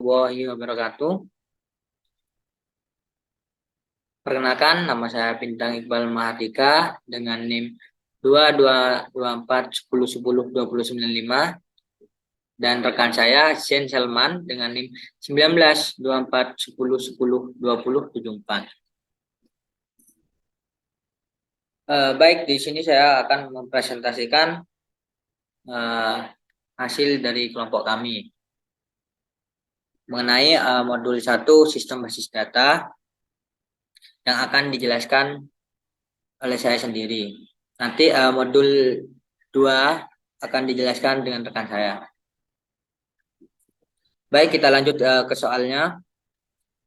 Warahmatullahi wabarakatuh. Perkenalkan, nama saya Bintang Iqbal Mahardika dengan NIM 222410102095 dan rekan saya Sen Salman dengan NIM 192410102074. Baik, di sini saya akan mempresentasikan eh, hasil dari kelompok kami mengenai modul 1 sistem basis data yang akan dijelaskan oleh saya sendiri. Nanti modul 2 akan dijelaskan dengan rekan saya. Baik, kita lanjut ke soalnya.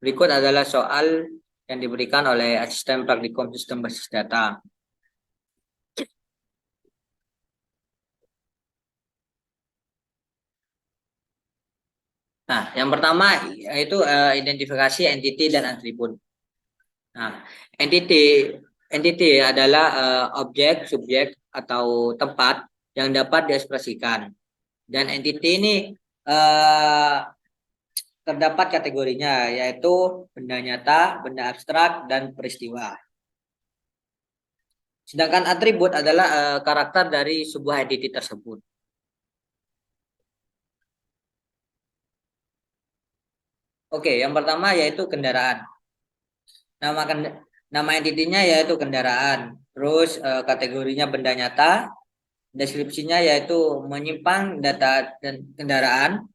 Berikut adalah soal yang diberikan oleh asisten praktikum sistem basis data. Nah, yang pertama yaitu identifikasi entity dan atribut. Nah, entity entity adalah objek, subjek atau tempat yang dapat diekspresikan. Dan entity ini uh, terdapat kategorinya, yaitu benda nyata, benda abstrak, dan peristiwa. Sedangkan atribut adalah karakter dari sebuah entity tersebut. Oke, yang pertama yaitu kendaraan. Nama nama entitinya yaitu kendaraan. Terus kategorinya benda nyata, deskripsinya yaitu menyimpan data dan kendaraan.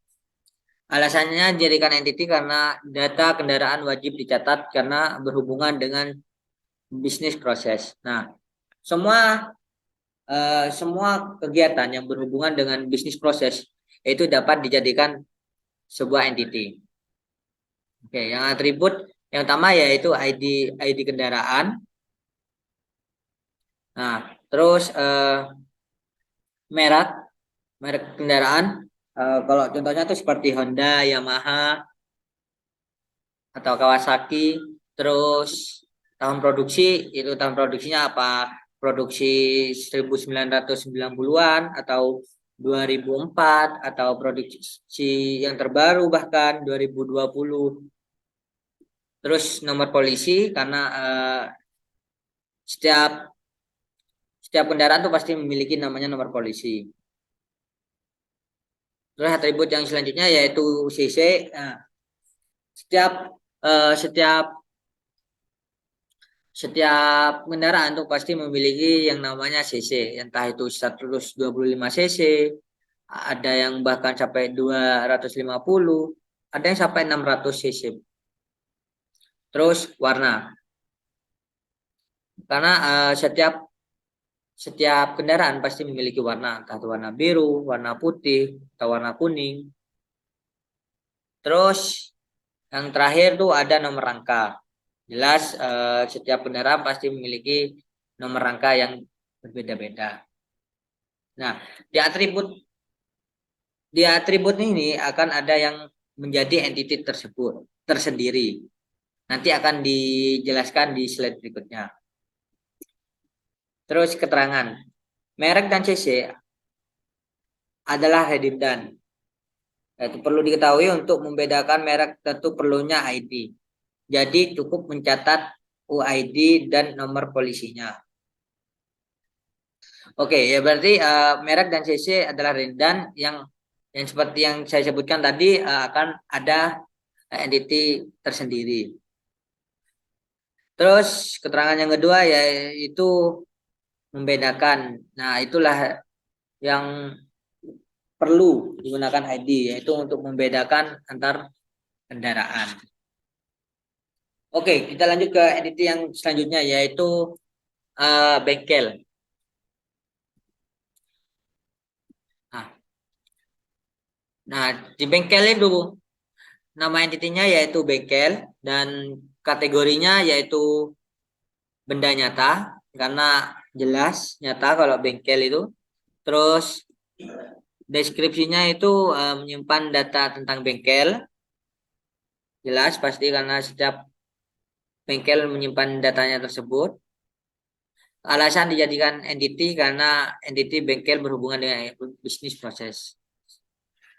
Alasannya dijadikan entity karena data kendaraan wajib dicatat karena berhubungan dengan bisnis proses. Nah, semua semua kegiatan yang berhubungan dengan bisnis proses itu dapat dijadikan sebuah entity. Oke, yang atribut yang utama yaitu ID kendaraan. Nah, terus merek merek kendaraan. Kalau contohnya tuh seperti Honda, Yamaha, atau Kawasaki. Terus tahun produksinya apa? Produksi 1990-an atau 2004 atau produksi yang terbaru bahkan 2020. Terus nomor polisi karena setiap setiap kendaraan tuh pasti memiliki namanya nomor polisi. Terus atribut yang selanjutnya yaitu CC. Nah, setiap eh, setiap setiap kendaraan tuh pasti memiliki yang namanya CC, entah itu 125 cc, ada yang bahkan sampai 250, ada yang sampai 600 cc. Terus warna, karena setiap kendaraan pasti memiliki warna, entah itu warna biru, warna putih, atau warna kuning. Terus yang terakhir tuh ada nomor rangka. Jelas setiap kendaraan pasti memiliki nomor rangka yang berbeda-beda. Nah, di atribut ini akan ada yang menjadi entity tersebut tersendiri. Nanti akan dijelaskan di slide berikutnya. Terus keterangan. Merek dan CC adalah redundant. Itu perlu diketahui untuk membedakan merek tentu perlunya ID. Jadi cukup mencatat UID dan nomor polisinya. Oke, ya berarti merek dan CC adalah redundant yang seperti yang saya sebutkan tadi akan ada entity tersendiri. Terus keterangan yang kedua yaitu membedakan. Nah, itulah yang perlu digunakan ID, yaitu untuk membedakan antar kendaraan. Oke, kita lanjut ke entity yang selanjutnya yaitu bengkel. Nah, di bengkel itu nama entitinya yaitu bengkel dan kategorinya yaitu benda nyata karena jelas nyata kalau bengkel itu. Terus deskripsinya itu menyimpan data tentang bengkel. Jelas pasti karena setiap bengkel menyimpan datanya tersebut. Alasan dijadikan entity karena entity bengkel berhubungan dengan bisnis proses.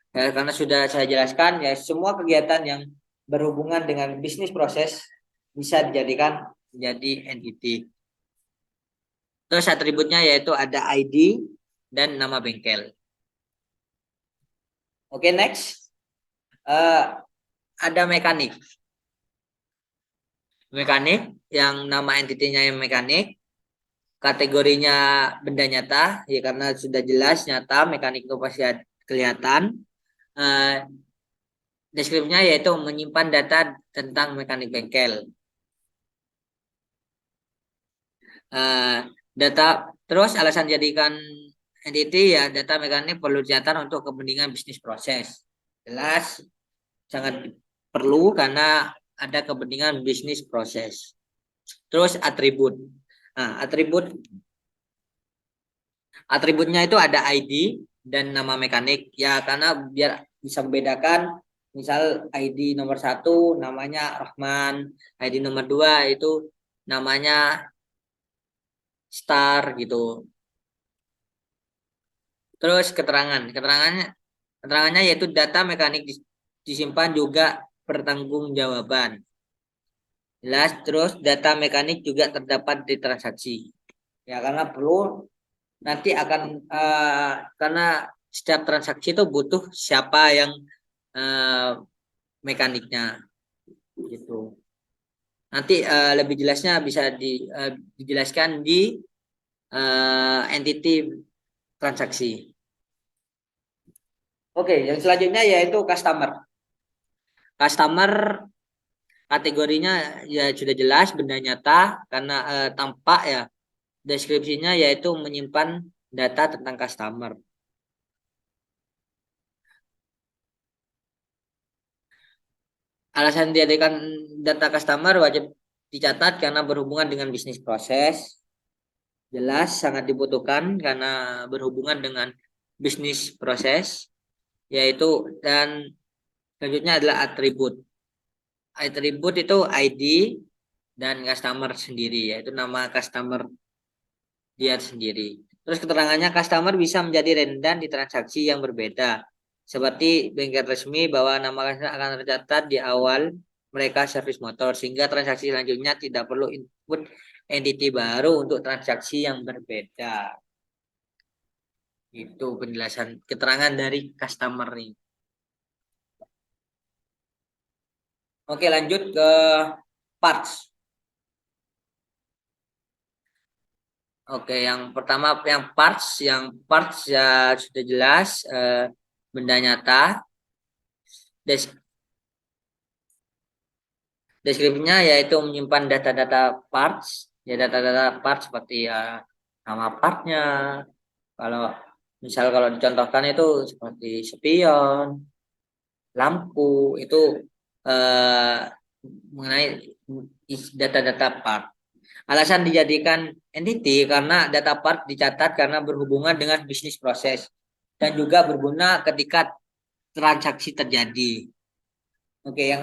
Ya, karena sudah saya jelaskan ya semua kegiatan yang berhubungan dengan bisnis proses bisa dijadikan menjadi entity. Terus atributnya yaitu ada ID dan nama bengkel. Oke, next. Eh, ada mekanik. Mekanik yang nama entitinya yang mekanik, kategorinya benda nyata, ya karena sudah jelas nyata, mekanik itu pasti kelihatan. Eh, Deskripsinya yaitu menyimpan data tentang mekanik bengkel. Eh, Data terus alasan jadikan entity ya data mekanik perlu dicatat untuk kepentingan bisnis proses. Jelas sangat perlu karena ada kepentingan bisnis proses. Terus atribut. Nah, atributnya itu ada ID dan nama mekanik ya karena biar bisa membedakan misal ID nomor satu namanya Rahman, ID nomor dua itu namanya Star gitu. Terus keterangannya yaitu data mekanik disimpan juga pertanggungjawaban. Jelas, terus data mekanik juga terdapat di transaksi. Ya karena perlu nanti akan karena setiap transaksi itu butuh siapa yang eh, mekaniknya gitu. Nanti lebih jelasnya bisa dijelaskan di entity transaksi. Oke, yang selanjutnya yaitu customer. Customer kategorinya ya sudah jelas benda nyata karena tampak ya deskripsinya yaitu menyimpan data tentang customer. Alasan diadakan data customer wajib dicatat karena berhubungan dengan bisnis proses. Jelas sangat dibutuhkan karena berhubungan dengan bisnis proses yaitu dan selanjutnya adalah atribut. Atribut itu ID dan customer sendiri yaitu nama customer dia sendiri. Terus keterangannya customer bisa menjadi rendan di transaksi yang berbeda. Seperti bengkel resmi bahwa nama customer akan tercatat di awal mereka servis motor sehingga transaksi selanjutnya tidak perlu input entity baru untuk transaksi yang berbeda. Itu penjelasan keterangan dari customer ini. Oke, lanjut ke parts. Oke, yang pertama yang parts ya sudah jelas benda nyata. Des- Deskripsinya yaitu menyimpan data-data parts, ya data-data parts seperti ya nama partnya. Kalau misal kalau dicontohkan itu seperti spion, lampu itu eh, mengenai data-data part. Alasan dijadikan entity karena data part dicatat karena berhubungan dengan bisnis proses dan juga berguna ketika transaksi terjadi. Oke, yang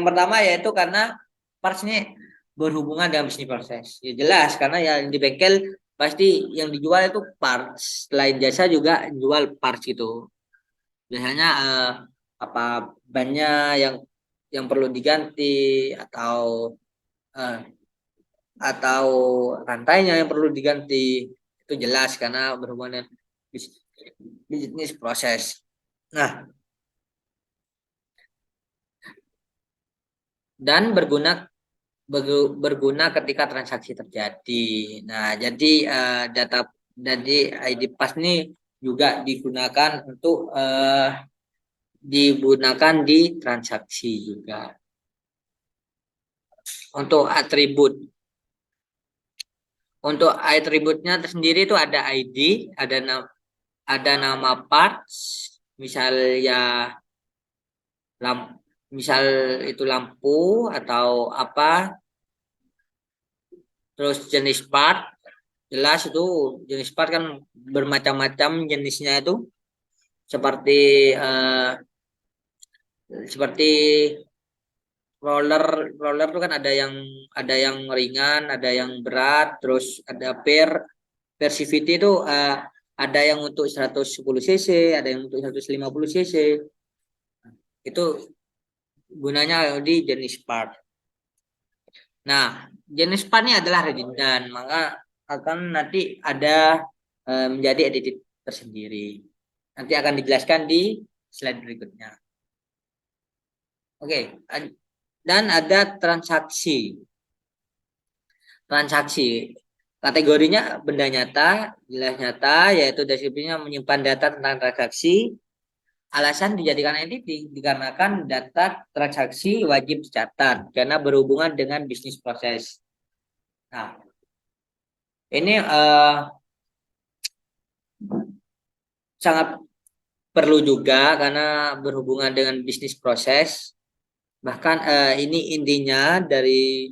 pertama yaitu karena parts ini berhubungan dengan bisnis proses. Ya jelas karena yang di bengkel pasti yang dijual itu parts. Selain jasa juga jual parts gitu. Biasanya apa bannya yang perlu diganti atau eh, atau rantainya yang perlu diganti itu jelas karena berhubungan dengan bisnis proses. Nah, dan berguna ketika transaksi terjadi. Nah, jadi data dari ID Pass ini juga digunakan di transaksi juga. Untuk atribut, untuk atributnya tersendiri itu ada ID, ada nama parts, misal ya lamp, misal itu lampu atau apa, terus jenis part, jelas itu jenis part kan bermacam-macam jenisnya itu seperti eh, seperti roller roller itu kan ada yang ringan, ada yang berat, terus ada per persivity itu Ada yang untuk 110 cc, ada yang untuk 150 cc. Itu gunanya di jenis part. Nah, jenis part ini adalah redundant, maka akan nanti ada menjadi entity tersendiri. Nanti akan dijelaskan di slide berikutnya. Oke, dan ada transaksi. Transaksi kategorinya benda nyata, jelas nyata, yaitu deskripsinya menyimpan data tentang transaksi. Alasan dijadikan entity dikarenakan data transaksi wajib dicatat karena berhubungan dengan bisnis proses. Nah, ini sangat perlu juga karena berhubungan dengan bisnis proses. Bahkan ini intinya dari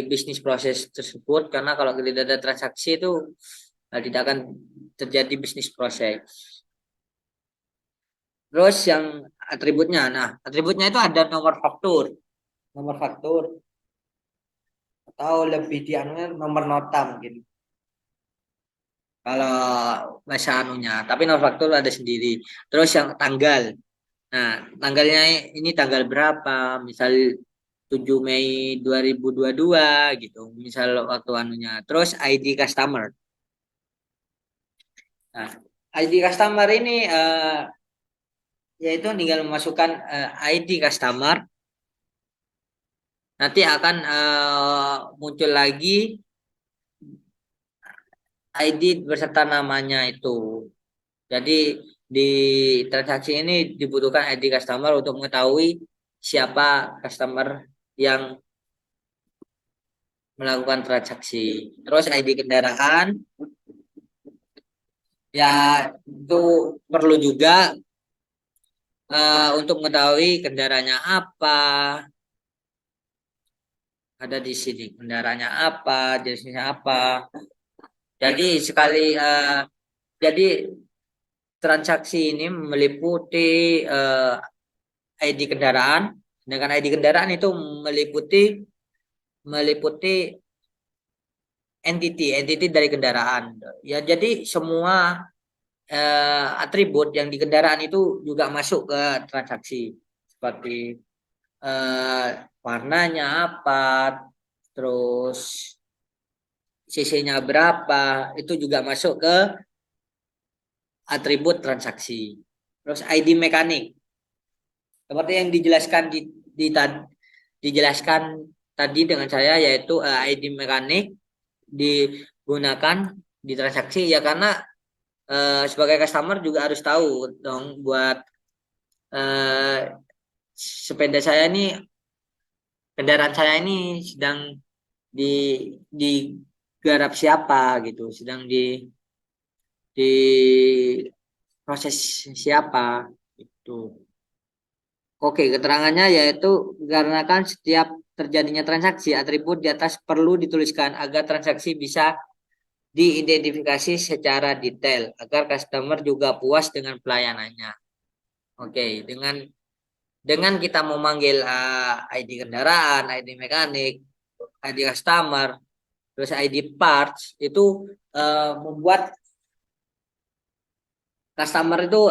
bisnis proses tersebut, karena kalau tidak ada transaksi itu tidak akan terjadi bisnis proses. Terus yang atributnya, nah atributnya itu ada nomor faktur atau lebih dianunya nomor nota mungkin kalau bahasa anunya. Tapi nomor faktur ada sendiri. Terus yang tanggal, nah tanggalnya ini tanggal berapa? Misal 7 Mei 2022 gitu. Misal waktu anunya. Terus ID customer. Nah, ID customer ini yaitu tinggal memasukkan ID customer, nanti akan muncul lagi ID beserta namanya itu. Jadi di transaksi ini dibutuhkan ID customer untuk mengetahui siapa customer yang melakukan transaksi. Terus ID kendaraan, ya itu perlu juga untuk mengetahui kendaraannya apa. Ada di sini kendaraannya apa, jenisnya apa. Jadi jadi transaksi ini meliputi ID kendaraan. Dengan ID kendaraan itu meliputi meliputi entity dari kendaraan. Ya, jadi semua atribut yang di kendaraan itu juga masuk ke transaksi, seperti eh, warnanya apa, terus cc-nya berapa, itu juga masuk ke atribut transaksi. Terus ID mekanik, seperti yang dijelaskan tadi dengan saya, yaitu ID mekanik digunakan di transaksi ya, karena sebagai customer juga harus tahu dong buat eh, sepeda saya ini, kendaraan saya ini sedang di digarap siapa gitu, sedang di proses siapa itu. Oke, keterangannya yaitu karena kan setiap terjadinya transaksi, atribut di atas perlu dituliskan agar transaksi bisa diidentifikasi secara detail agar customer juga puas dengan pelayanannya. Oke, dengan kita memanggil ID kendaraan, ID mekanik, ID customer, terus ID parts itu membuat customer itu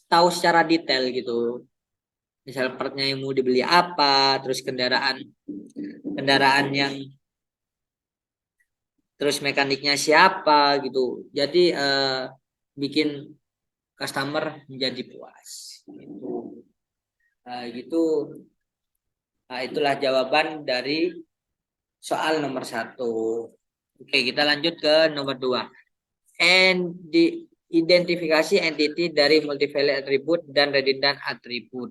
tahu secara detail gitu. Misal partnya yang mau dibeli apa, terus kendaraan kendaraan yang terus mekaniknya siapa gitu. Jadi bikin customer menjadi puas. Gitu. Gitu. Nah, itulah jawaban dari soal nomor 1. Oke, kita lanjut ke nomor 2. And di identifikasi entity dari multivalue attribute dan redundant attribute.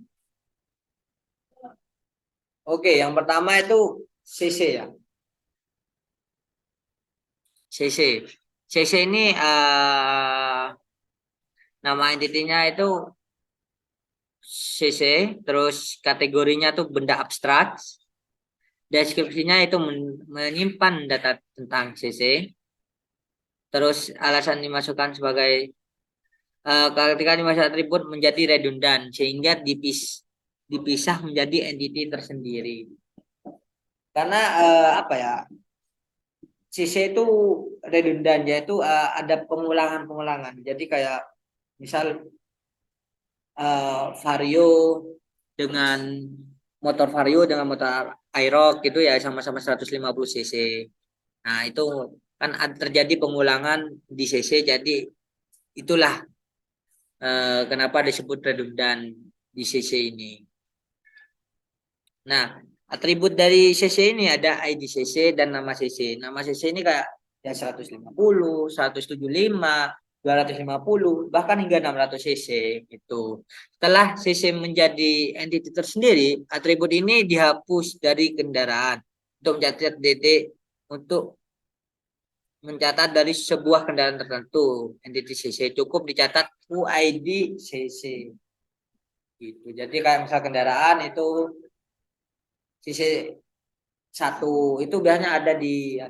Oke, yang pertama itu CC ya. CC. CC ini nama entitinya itu CC, terus kategorinya tuh benda abstrak, deskripsinya itu menyimpan data tentang CC, terus alasan dimasukkan sebagai ketika dimasukkan atribut menjadi redundan sehingga dipisah menjadi entity tersendiri. Karena apa ya? CC itu redundan, yaitu ada pengulangan-pengulangan. Jadi kayak misal Vario dengan Vario dengan motor Aerox gitu ya sama-sama 150 cc. Nah, itu kan terjadi pengulangan di cc, jadi itulah kenapa disebut redundan di cc ini. Nah, atribut dari cc ini ada ID cc dan nama cc. Nama cc ini kayak ya 150, 175, 250, bahkan hingga 600 cc gitu. Setelah cc menjadi entiti tersendiri, atribut ini dihapus dari kendaraan untuk mencatat DT untuk mencatat dari sebuah kendaraan tertentu. Entiti cc cukup dicatat UID cc gitu. Jadi kayak misal kendaraan itu cc satu itu biasanya ada di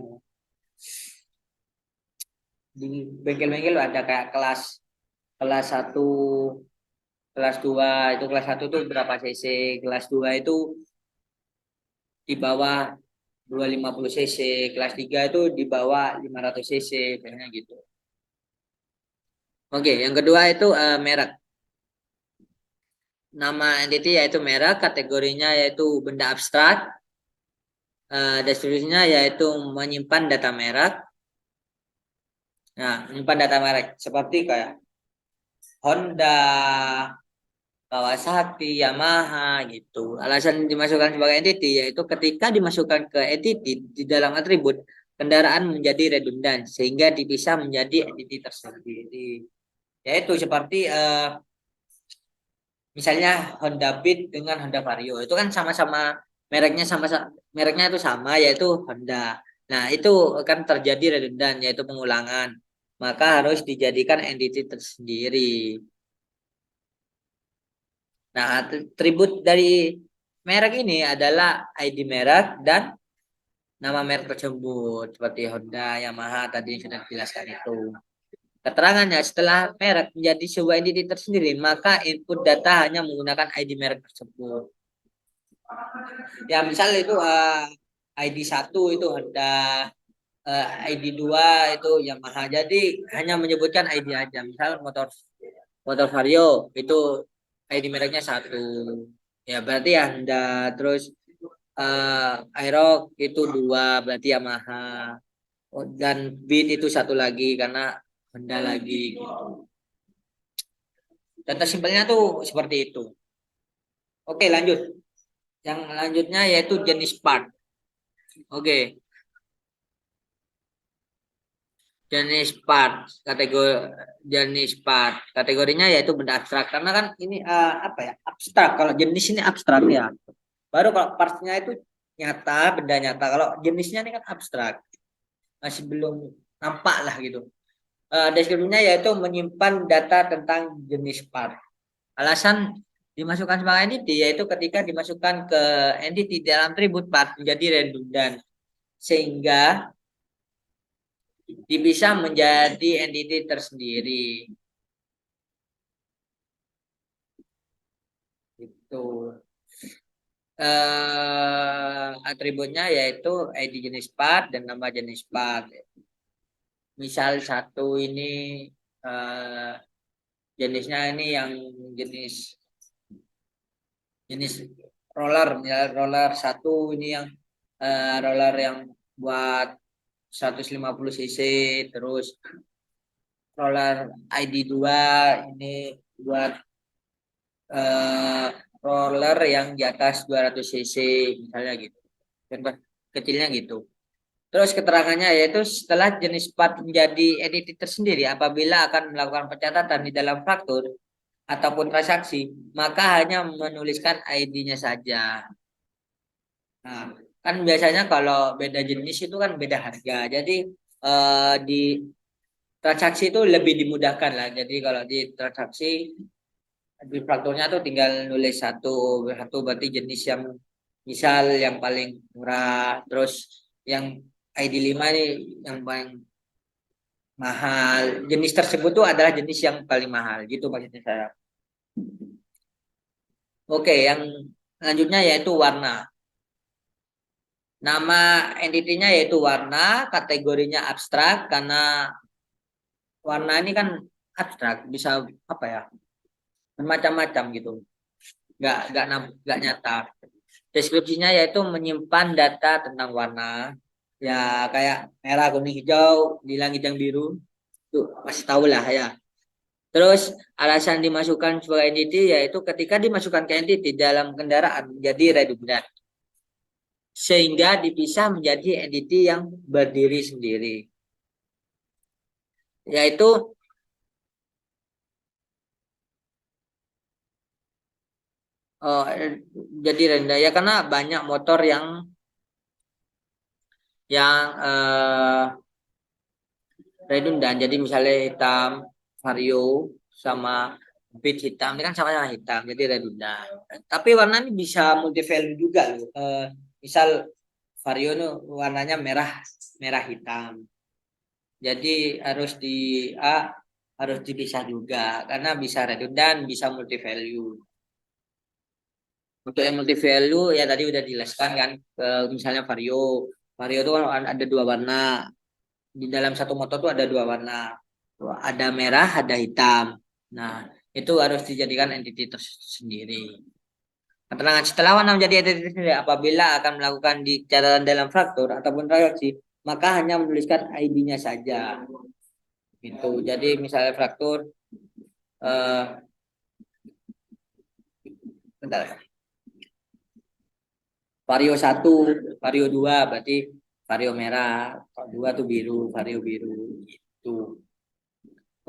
bengkel-bengkel ada kayak kelas kelas satu, kelas dua. Itu kelas satu tuh berapa cc, kelas dua itu di bawah 250 cc, kelas 3 itu di bawah 500 cc biasanya gitu. Oke, yang kedua itu merek. Nama entity yaitu merek, kategorinya yaitu benda abstrak, deskripsinya yaitu menyimpan data merek. Nah, menyimpan data merek seperti kayak Honda, Kawasaki, Yamaha gitu. Alasan dimasukkan sebagai entity yaitu ketika dimasukkan ke entity di dalam atribut, kendaraan menjadi redundan sehingga dipisah menjadi entity tersendiri. Yaitu seperti misalnya Honda Beat dengan Honda Vario itu kan sama-sama mereknya mereknya itu sama yaitu Honda. Nah, itu kan terjadi redundan yaitu pengulangan. Maka harus dijadikan entity tersendiri. Nah, atribut dari merek ini adalah ID merek dan nama merek tersebut seperti Honda, Yamaha tadi yang sudah dijelaskan itu. Keterangannya setelah merek menjadi sebuah entity tersendiri, maka input data hanya menggunakan ID merek tersebut. Ya, misal itu ID satu itu Honda, ID 2 itu Yamaha. Jadi hanya menyebutkan ID aja. Misal motor motor Vario itu ID mereknya satu. Ya berarti ya Honda. Terus Aerox itu dua berarti Yamaha. Oh, dan Beat itu satu lagi karena Honda lagi gitu. Contoh simpelnya tuh seperti itu. Oke, lanjut. Yang lanjutnya yaitu jenis part. Oke, jenis part kategorinya yaitu benda abstrak karena kan ini apa ya, abstrak. Kalau jenis ini abstrak ya, baru kalau partnya itu nyata, benda nyata. Kalau jenisnya ini kan abstrak, masih belum nampak lah gitu. Deskripsinya yaitu menyimpan data tentang jenis part. Alasan dimasukkan sebagai entity yaitu ketika dimasukkan ke entity dalam atribut part menjadi redundan sehingga dipisah menjadi entity tersendiri. Itu atributnya yaitu ID jenis part dan nama jenis part. Misal satu ini eh, jenisnya ini yang jenis jenis roller, ya roller satu ini yang roller yang buat 150 cc, terus roller ID 2 ini buat eh, roller yang di atas 200 cc misalnya gitu. Contoh kecilnya gitu. Terus keterangannya yaitu setelah jenis part menjadi entity tersendiri apabila akan melakukan pencatatan di dalam faktur ataupun transaksi, maka hanya menuliskan ID-nya saja. Nah, kan biasanya kalau beda jenis itu kan beda harga. Jadi di transaksi itu lebih dimudahkan lah. Jadi kalau di transaksi di fakturnya tuh tinggal nulis satu satu berarti jenis yang misal yang paling murah, terus yang ID 5 nih yang paling mahal. Jenis tersebut tuh adalah jenis yang paling mahal gitu maksudnya saya. Oke, yang selanjutnya yaitu warna. Nama entitinya yaitu warna, kategorinya abstrak karena warna ini kan abstrak, bisa apa ya, bermacam-macam gitu, nggak nyata. Deskripsinya yaitu menyimpan data tentang warna, ya kayak merah, kuning, hijau, bilang biru, tuh pasti tahu lah ya. Terus alasan dimasukkan sebagai entity yaitu ketika dimasukkan ke entity dalam kendaraan jadi redundant, sehingga dipisah menjadi entity yang berdiri sendiri. Yaitu jadi rendah ya karena banyak motor yang redundan. Jadi misalnya hitam Vario sama Beat hitam ini kan sama-sama hitam jadi redundan. Tapi warna ini bisa multi value juga loh. Misal Vario itu warnanya merah merah hitam. Jadi harus dipisah juga karena bisa redundan, bisa multi value. Untuk yang multi value ya tadi udah dijelaskan kan, misalnya Vario. Vario itu kan ada dua warna. Di dalam satu motor tuh ada dua warna. Ada merah, ada hitam. Nah, itu harus dijadikan entiti tersendiri. Keterangan setelah warna menjadi entiti sendiri apabila akan melakukan di catatan dalam fraktur ataupun reaksi, maka hanya menuliskan ID-nya saja. Gitu. Jadi misalnya fraktur eh bentar. Vario 1, vario 2 berarti vario merah, kalau 2 tuh biru, vario biru gitu.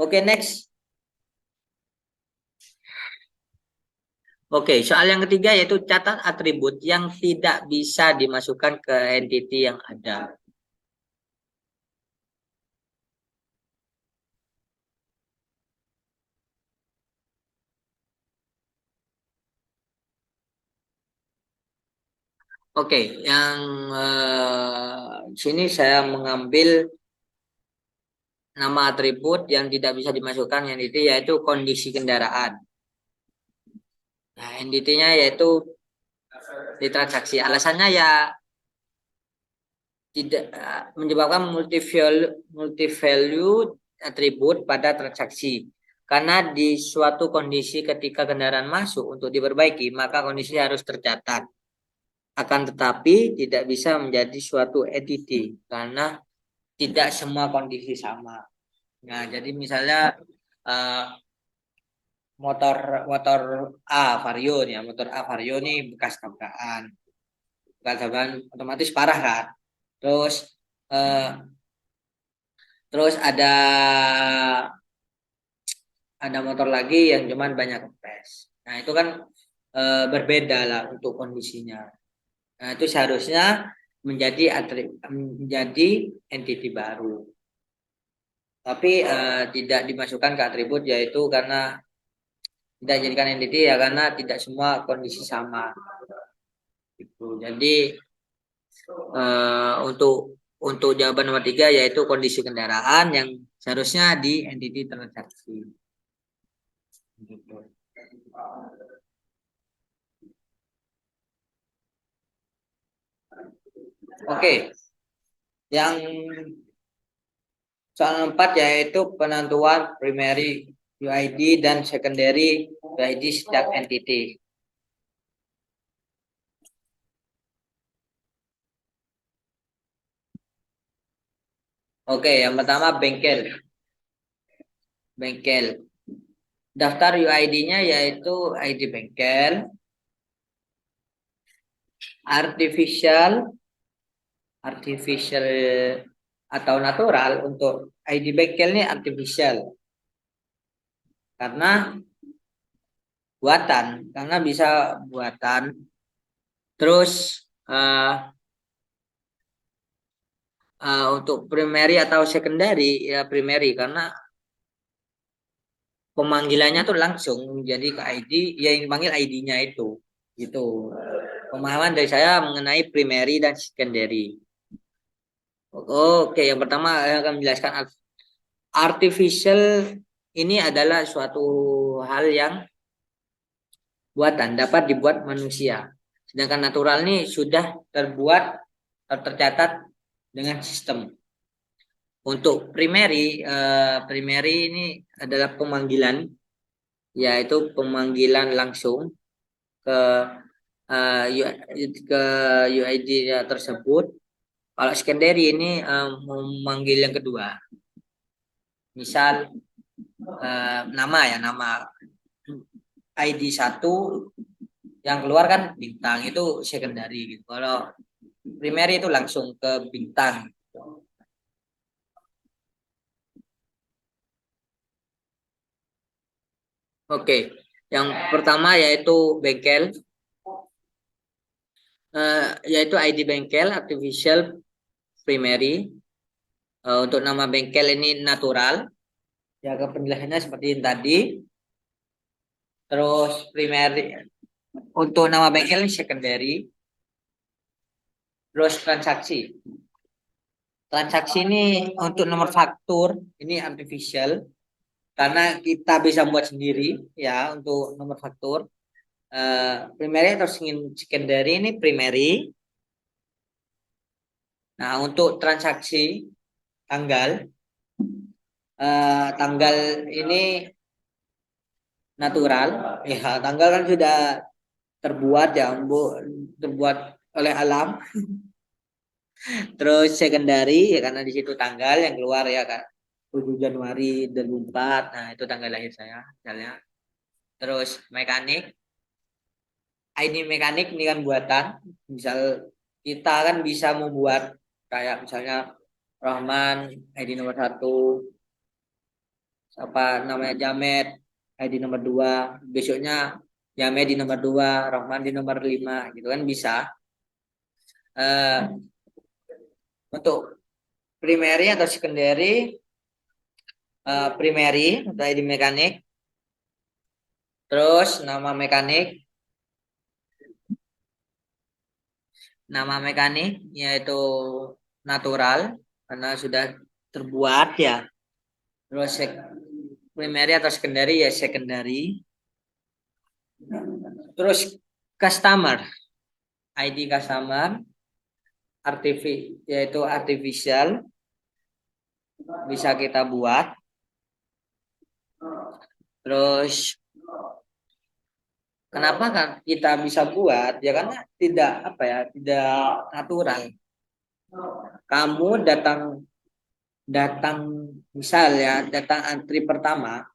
Oke, next. Oke, soal yang ketiga yaitu catat atribut yang tidak bisa dimasukkan ke entity yang ada. Oke, yang sini saya mengambil nama atribut yang tidak bisa dimasukkan entity yaitu kondisi kendaraan. Nah, entity-nya yaitu di transaksi. Alasannya ya tidak menyebabkan multi value atribut pada transaksi. Karena di suatu kondisi ketika kendaraan masuk untuk diperbaiki, maka kondisi harus tercatat. Akan tetapi tidak bisa menjadi suatu entity karena tidak semua kondisi sama. Nah, jadi misalnya eh, motor motor Vario nih, ya, motor Vario nih bekas tabrakan otomatis parah kan. Terus eh, terus ada motor lagi yang cuman banyak kempes. Nah, itu kan berbeda lah untuk kondisinya. Nah, itu seharusnya menjadi entity baru. Tapi tidak dimasukkan ke atribut yaitu karena tidak jadikan entity ya karena tidak semua kondisi sama. Gitu. Jadi untuk jawaban nomor tiga yaitu kondisi kendaraan yang seharusnya di entity transaksi. Gitu. Oke, yang soal 4 yaitu penentuan primary UID dan secondary UID setiap entity. Oke, yang pertama bengkel. Bengkel. Daftar UID-nya yaitu ID bengkel, artificial, artificial atau natural. Untuk ID bengkel ini artificial karena buatan, karena bisa buatan. Terus untuk primary atau secondary ya primary karena pemanggilannya tuh langsung jadi ke ID ya yang dipanggil ID-nya itu gitu. Pemahaman dari saya mengenai primary dan secondary. Oke, yang pertama saya akan menjelaskan artificial ini adalah suatu hal yang buatan dapat dibuat manusia. Sedangkan natural ini sudah terbuat tercatat dengan sistem. Untuk primary ini adalah pemanggilan, yaitu pemanggilan langsung ke ke UID tersebut. Kalau secondary ini memanggil yang kedua. Misal nama ID 1 yang keluar kan bintang, itu secondary gitu. Kalau primary itu langsung ke bintang. Oke, yang pertama yaitu bengkel, yaitu ID bengkel artificial primary. Untuk nama bengkel ini natural, ya penjelasannya seperti yang tadi. Terus primary, untuk nama bengkel ini secondary. Terus transaksi ini untuk nomor faktur ini artificial, karena kita bisa buat sendiri ya untuk nomor faktur. Primary atau secondary ini primary. Nah, untuk transaksi tanggal, tanggal ini natural. Ya, tanggal kan sudah terbuat ya, Bu, terbuat oleh alam. Terus secondary ya karena di situ tanggal yang keluar ya Kak. 7 Januari 2004. Nah, itu tanggal lahir saya misalnya. Terus mekanik, ID mekanik ini kan buatan. Misal kita kan bisa membuat kayak misalnya Rahman ID nomor 1, apa namanya Jamet ID nomor 2, besoknya Jamet di nomor 2, Rahman di nomor 5 gitu kan bisa. Eh, untuk primary atau secondary, primary untuk ID mekanik, terus nama mekanik yaitu natural karena sudah terbuat ya. Terus primary atau secondary ya secondary. Terus customer, ID customer yaitu artificial, bisa kita buat. Terus kenapa kan kita bisa buat ya karena tidak apa ya, tidak natural. Kamu datang datang misal ya, datang antri pertama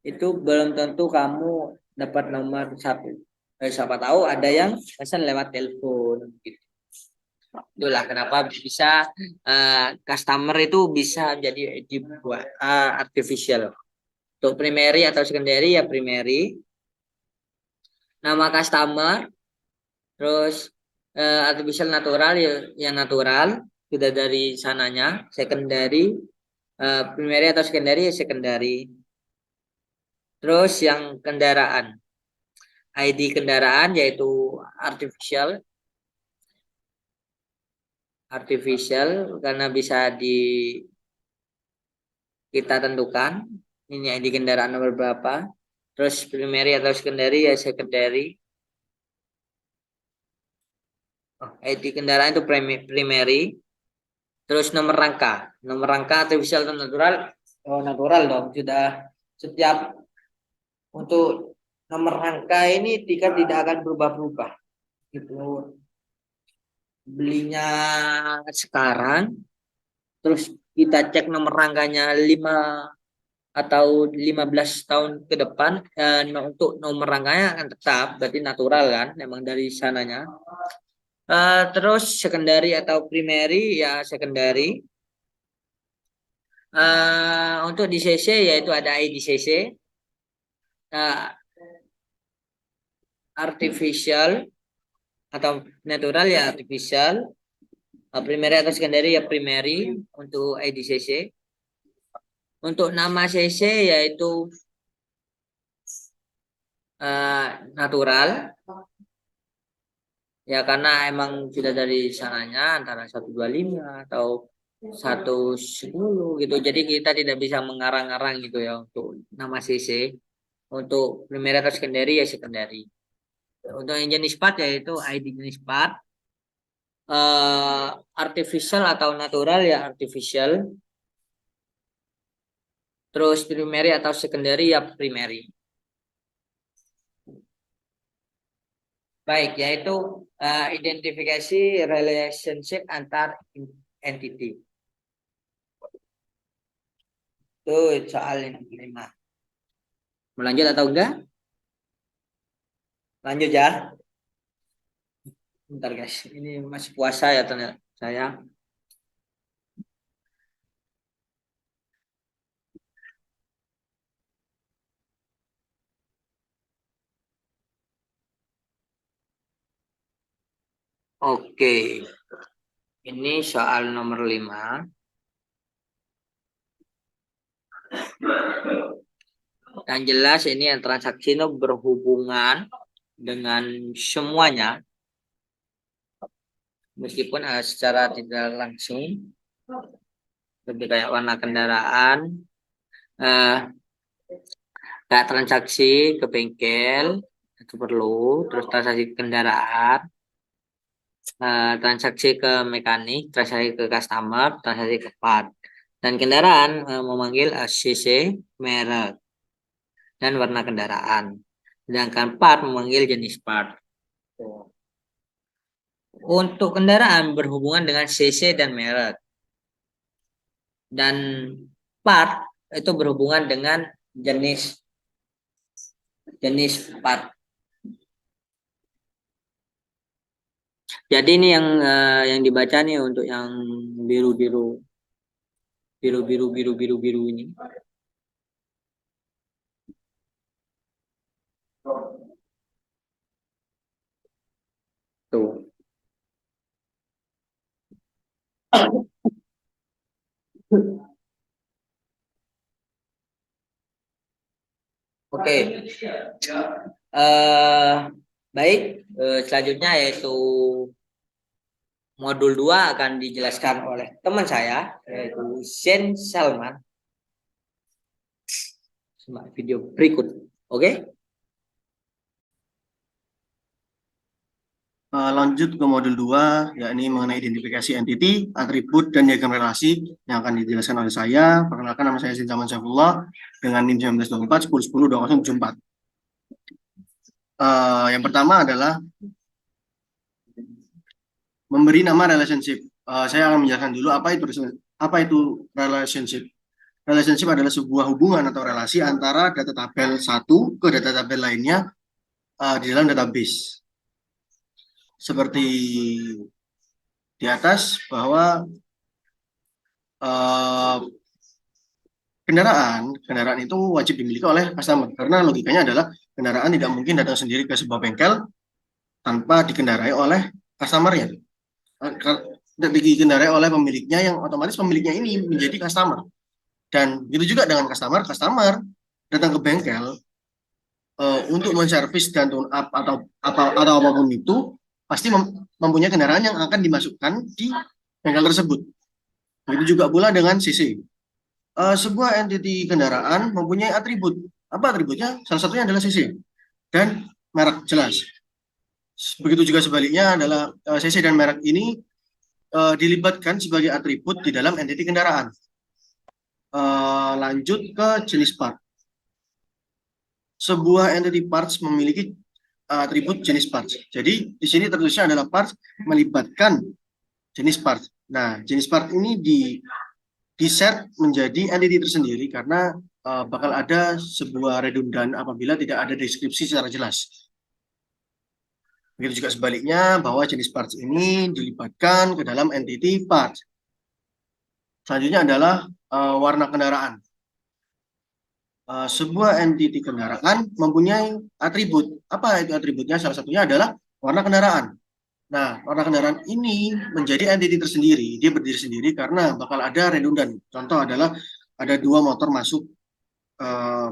itu belum tentu kamu dapat nomor 1. Siapa tahu ada yang pesan lewat telepon gitu. Itulah kenapa bisa customer itu bisa jadi dibuat artificial. Untuk primary atau secondary ya primary, nama customer, terus artificial natural ya yang natural sudah dari sananya. Secondary, primary atau secondary ya secondary. Terus yang kendaraan, ID kendaraan yaitu artificial, karena bisa kita tentukan ini ID kendaraan nomor berapa. Terus primary atau secondary ya secondary. ID kendaraan itu primary. Terus nomor rangka artificial atau natural, natural dong. Sudah setiap untuk nomor rangka ini tidak akan berubah-ubah gitu. Belinya sekarang, terus kita cek nomor rangkanya 5 atau 15 tahun ke depan, untuk nomor rangkanya akan tetap, berarti natural kan, memang dari sananya. Terus secondary atau primary ya secondary. Untuk di CC yaitu ada ID CC, artificial atau natural ya artificial, primary atau secondary ya primary untuk ID CC. Untuk nama CC yaitu natural ya karena emang sudah dari sananya antara 125 atau 110 gitu. Jadi kita tidak bisa mengarang-arang gitu ya untuk nama CC. Untuk primary atau secondary ya secondary. Untuk yang jenis part yaitu ID jenis part. artificial atau natural ya artificial. Terus primary atau secondary ya primary. Baik, yaitu identifikasi relationship antar entity. Itu soal yang kelima. Melanjut atau enggak? Lanjut ya. Bentar guys, ini masih puasa ya ternyata saya. Oke, ini soal nomor 5. Yang jelas ini yang transaksi itu berhubungan dengan semuanya. Meskipun secara tidak langsung. Lebih kayak warna kendaraan. Kayak transaksi ke bengkel. Itu perlu. Terus transaksi kendaraan. Transaksi ke mekanik. Transaksi ke customer. Transaksi ke part. Dan kendaraan memanggil CC, merek, dan warna kendaraan. Sedangkan part memanggil jenis part. Untuk kendaraan berhubungan dengan CC dan merek. Dan part itu berhubungan dengan jenis part. Jadi ini yang dibaca nih untuk yang biru ini. Tuh. Oke. Baik, selanjutnya yaitu modul 2 akan dijelaskan oleh teman saya yaitu Zen Salman. Simak video berikut. Oke? Lanjut ke modul 2, yakni mengenai identifikasi entity, atribut, dan diagram relasi yang akan dijelaskan oleh saya. Perkenalkan, nama saya Sinzaman Saifullah dengan NIM 1924 1010 2074. Yang pertama adalah memberi nama relationship. Saya akan menjelaskan dulu apa itu relationship. Relationship adalah sebuah hubungan atau relasi antara data tabel satu ke data tabel lainnya di dalam database. Seperti di atas bahwa kendaraan itu wajib dimiliki oleh customer karena logikanya adalah kendaraan tidak mungkin datang sendiri ke sebuah bengkel tanpa dikendarai oleh customer-nya. Dikendarai oleh pemiliknya yang otomatis pemiliknya ini menjadi customer. Dan begitu juga dengan customer datang ke bengkel untuk menservis dan tune up atau apapun itu pasti mempunyai kendaraan yang akan dimasukkan di bengkel tersebut. Begitu juga pula dengan CC. Sebuah entiti kendaraan mempunyai atribut. Apa atributnya? Salah satunya adalah CC dan merek jelas. Begitu juga sebaliknya adalah CC dan merek ini dilibatkan sebagai atribut di dalam entiti kendaraan. Lanjut ke jenis part. Sebuah entity parts memiliki atribut jenis parts. Jadi di sini tertulisnya adalah parts melibatkan jenis parts. Nah, jenis part ini di-set menjadi entity tersendiri karena bakal ada sebuah redundan apabila tidak ada deskripsi secara jelas. Begitu juga sebaliknya bahwa jenis parts ini dilibatkan ke dalam entity parts. Selanjutnya adalah warna kendaraan. Sebuah entiti kendaraan mempunyai atribut. Apa itu atributnya? Salah satunya adalah warna kendaraan. Nah, warna kendaraan ini menjadi entiti tersendiri. Dia berdiri sendiri karena bakal ada redundan. Contoh adalah ada dua motor masuk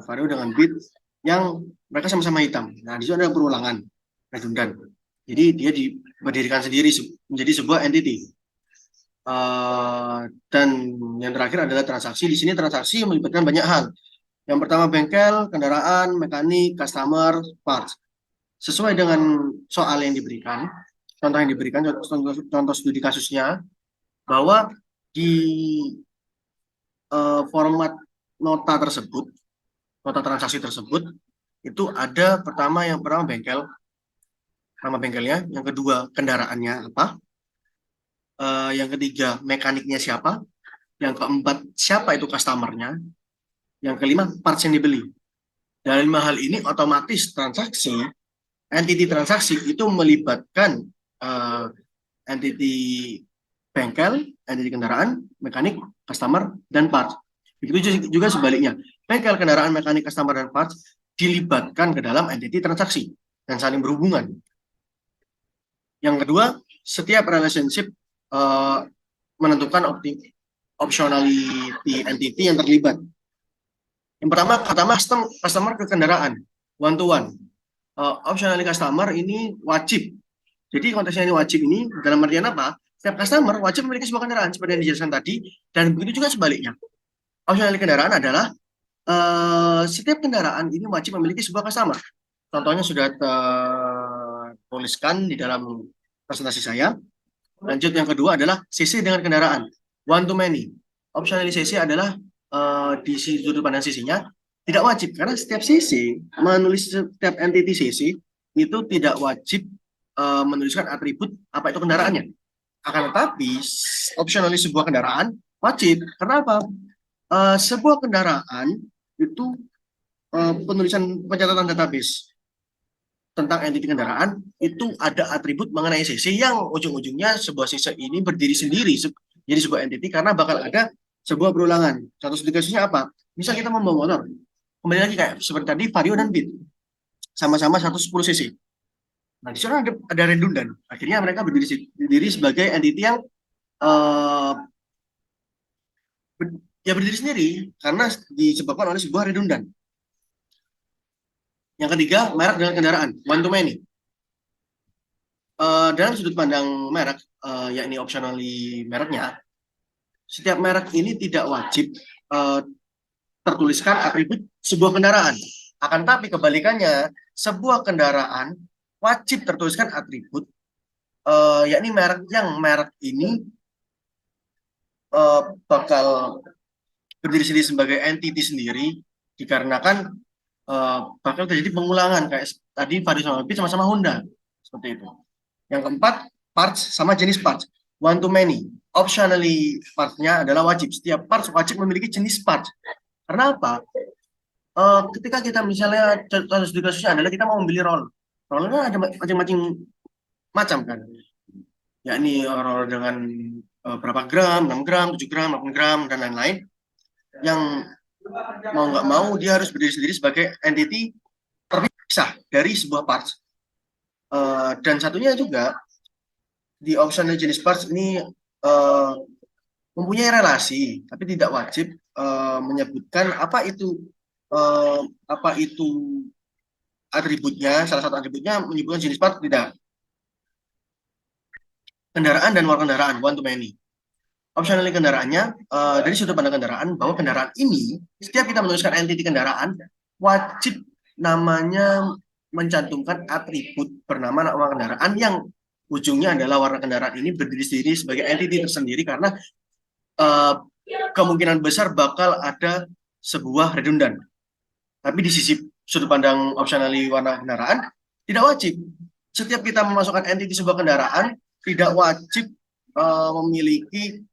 Vario dengan Beat yang mereka sama-sama hitam. Nah, di situ ada perulangan redundan. Jadi dia berdirikan sendiri menjadi sebuah entiti. Dan yang terakhir adalah transaksi. Di sini transaksi melibatkan banyak hal. Yang pertama bengkel, kendaraan, mekanik, customer, parts. Sesuai dengan soal yang diberikan, contoh yang diberikan, contoh studi kasusnya, bahwa di format nota tersebut, nota transaksi tersebut, itu ada yang pertama bengkel, nama bengkelnya, yang kedua kendaraannya apa, yang ketiga mekaniknya siapa, yang keempat siapa itu customernya, yang kelima parts yang dibeli. Dalam 5 hal ini otomatis transaksi, entity transaksi itu melibatkan uh, entity bengkel, entity kendaraan, mekanik, customer, dan parts. Begitu juga sebaliknya. Bengkel, kendaraan, mekanik, customer, dan parts dilibatkan ke dalam entity transaksi dan saling berhubungan. Yang kedua, setiap relationship menentukan optionality entity yang terlibat. Yang pertama customer ke kendaraan, one to one. Optionality customer ini wajib. Jadi konteksnya ini wajib ini dalam artian apa? Setiap customer wajib memiliki sebuah kendaraan seperti yang dijelaskan tadi, dan begitu juga sebaliknya. Optionality kendaraan adalah setiap kendaraan ini wajib memiliki sebuah customer. Contohnya sudah tertuliskan di dalam presentasi saya. Lanjut, yang kedua adalah CC dengan kendaraan, one to many. Optionally CC adalah di sudut pandang CC-nya tidak wajib, karena setiap CC menulis setiap entity CC itu tidak wajib menuliskan atribut apa itu kendaraannya. Akan tetapi optionally sebuah kendaraan wajib. Kenapa? Sebuah kendaraan itu penulisan pencatatan database tentang entity kendaraan itu ada atribut mengenai CC yang ujung-ujungnya sebuah CC ini berdiri sendiri jadi sebuah entity karena bakal ada sebuah perulangan. Satu studi kasusnya apa? Misal kita membawa motor, kembali lagi kayak seperti tadi Vario dan Beat, sama-sama 110 cc. Nah, di sana ada redundan. Akhirnya mereka berdiri sebagai entity yang uh, ya berdiri sendiri karena disebabkan oleh sebuah redundan. Yang ketiga, merek dengan kendaraan, one to many. Dalam sudut pandang merek, yakni optionally mereknya, setiap merek ini tidak wajib tertuliskan atribut sebuah kendaraan. Akan tapi kebalikannya, sebuah kendaraan wajib tertuliskan atribut, yakni merek ini bakal berdiri sendiri sebagai entity sendiri, dikarenakan bakal terjadi pengulangan kayak tadi Faris sama Bit sama-sama Honda, seperti itu. Yang keempat, parts sama jenis parts, one to many. Optionally partnya adalah wajib. Setiap parts wajib memiliki jenis parts. Karena apa? Ketika kita misalnya kasusnya adalah kita mau membeli roll. Rollnya ada macam-macam macam kan. Yakni roll dengan berapa gram, 6 gram, 7 gram, 8 gram, dan lain-lain. Yang mau nggak mau dia harus berdiri sendiri sebagai entity terpisah dari sebuah parts. Dan satunya juga di optional jenis parts ini mempunyai relasi, tapi tidak wajib menyebutkan apa itu atributnya. Salah satu atributnya menyebutkan jenis part tidak. Kendaraan dan luar kendaraan, one to many. Optionally kendaraannya dari sudut pandang kendaraan, bahwa kendaraan ini setiap kita menuliskan entity kendaraan wajib namanya mencantumkan atribut bernama nama kendaraan yang ujungnya adalah warna kendaraan ini berdiri sendiri sebagai entity tersendiri karena kemungkinan besar bakal ada sebuah redundan. Tapi di sisi sudut pandang optionally warna kendaraan tidak wajib. Setiap kita memasukkan entity sebuah kendaraan tidak wajib memiliki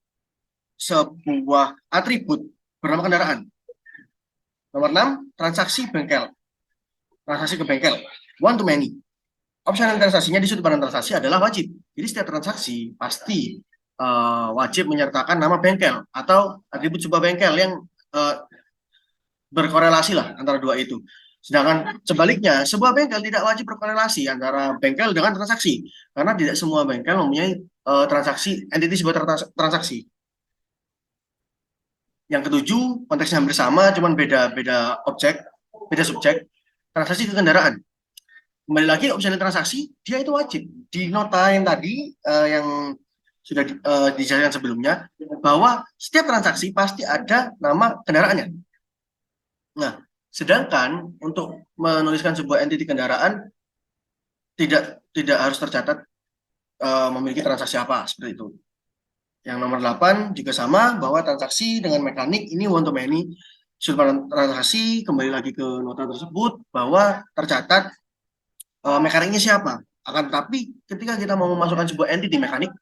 sebuah atribut bernama kendaraan. Nomor 6, transaksi bengkel. Transaksi ke bengkel, one to many. Opsional transaksinya di sudut pandang transaksi adalah wajib. Jadi setiap transaksi pasti wajib menyertakan nama bengkel atau atribut sebuah bengkel yang berkorelasi lah antara dua itu. Sedangkan sebaliknya, sebuah bengkel tidak wajib berkorelasi antara bengkel dengan transaksi. Karena tidak semua bengkel mempunyai transaksi, entity sebuah transaksi. Yang ketujuh, konteksnya hampir sama, cuman beda objek, beda subjek, transaksi ke kendaraan. Kembali lagi, opsional transaksi, dia itu wajib. Di nota yang tadi, yang sudah dijelaskan sebelumnya, bahwa setiap transaksi pasti ada nama kendaraannya. Nah, sedangkan untuk menuliskan sebuah entity kendaraan, tidak harus tercatat memiliki transaksi apa, seperti itu. Yang nomor 8 juga sama, bahwa transaksi dengan mekanik ini one to many. Transaksi kembali lagi ke nota tersebut bahwa tercatat mekaniknya siapa. Akan tetapi ketika kita mau memasukkan sebuah entity mekanik,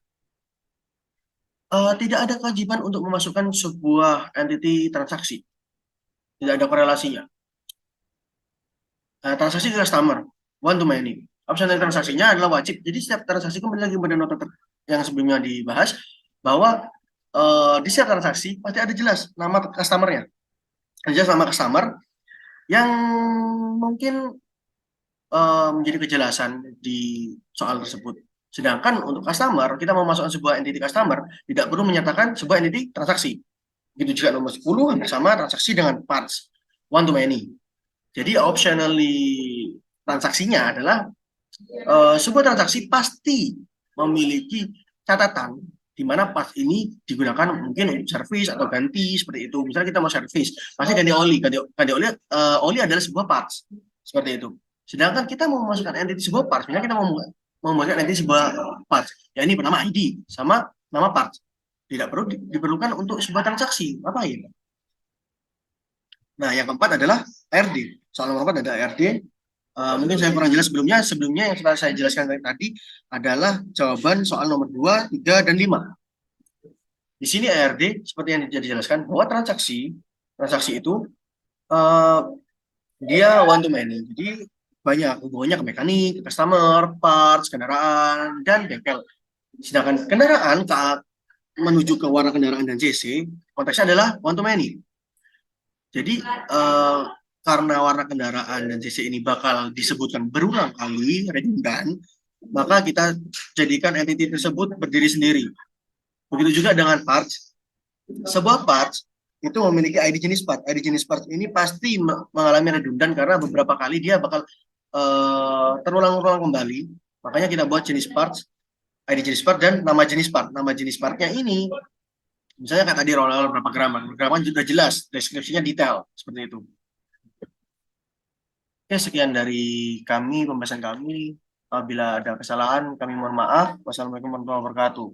tidak ada kewajiban untuk memasukkan sebuah entity transaksi. Tidak ada korelasinya. Transaksi ke customer, one to many. Opsional transaksinya adalah wajib. Jadi setiap transaksi kembali lagi pada nota yang sebelumnya dibahas, bahwa di setiap transaksi pasti ada jelas nama customernya. Ada jelas nama customer yang mungkin menjadi kejelasan di soal tersebut. Sedangkan untuk customer, kita mau masukkan sebuah entity customer, tidak perlu menyatakan sebuah entity transaksi. Begitu juga nomor 10 sama transaksi dengan parts, one to many. Jadi optionally transaksinya adalah sebuah transaksi pasti memiliki catatan di mana parts ini digunakan mungkin untuk servis atau ganti seperti itu. Misalnya kita mau servis, pasti ganti oli. Ganti oli, oli adalah sebuah parts seperti itu. Sedangkan kita mau memasukkan entity sebuah parts, misalnya kita mau memasukkan entity sebuah parts, ya ini bernama ID sama nama parts. Tidak perlu diperlukan untuk sebuah transaksi. Apa ya? Nah, yang keempat adalah ARD. Soal nomor 4 ada ARD. Mungkin saya kurang jelas sebelumnya. Sebelumnya yang sudah saya jelaskan tadi adalah jawaban soal nomor 2, 3, dan 5. Di sini ARD, seperti yang dijelaskan, bahwa transaksi itu uh, dia one to many. Jadi banyak hubungannya ke mekanik, ke customer, parts, kendaraan, dan bengkel. Sedangkan kendaraan menuju ke warna kendaraan dan CC, konteksnya adalah one to many. Jadi karena warna kendaraan dan CC ini bakal disebutkan berulang kali, redundan, maka kita jadikan entity tersebut berdiri sendiri. Begitu juga dengan parts. Sebuah parts itu memiliki ID jenis part. ID jenis part ini pasti mengalami redundan karena beberapa kali dia bakal terulang-ulang kembali. Makanya kita buat jenis parts, ID jenis part, dan nama jenis part. Nama jenis partnya ini, misalnya kayak tadi roller berapa gram, gram sudah jelas, deskripsinya detail, seperti itu. Oke, sekian dari kami, pembahasan kami. Apabila ada kesalahan, kami mohon maaf. Wassalamualaikum warahmatullahi wabarakatuh.